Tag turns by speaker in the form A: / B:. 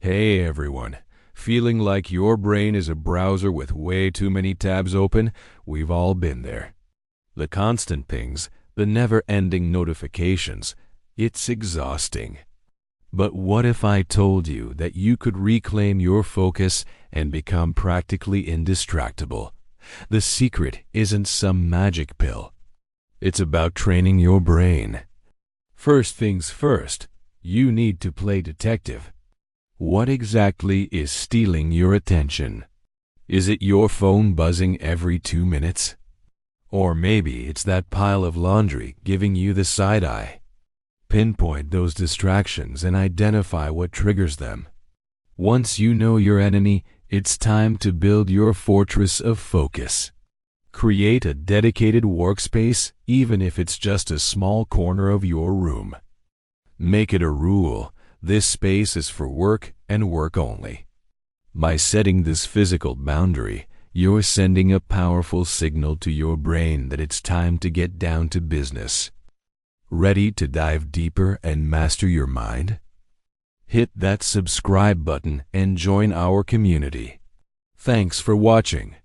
A: Hey everyone, feeling like your brain is a browser with way too many tabs open? We've all been there. The constant pings, the never-ending notifications, it's exhausting. But what if I told you that you could reclaim your focus and become practically indistractable? The secret isn't some magic pill. It's about training your brain. First things first, you need to play detective. What exactly is stealing your attention? Is it your phone buzzing every 2 minutes? Or maybe it's that pile of laundry giving you the side eye. Pinpoint those distractions and identify what triggers them. Once you know your enemy, it's time to build your fortress of focus. Create a dedicated workspace, even if it's just a small corner of your room. Make it a rule. This space is for work and work only. By setting this physical boundary, you're sending a powerful signal to your brain that it's time to get down to business. Ready to dive deeper and master your mind? Hit that subscribe button and join our community. Thanks for watching.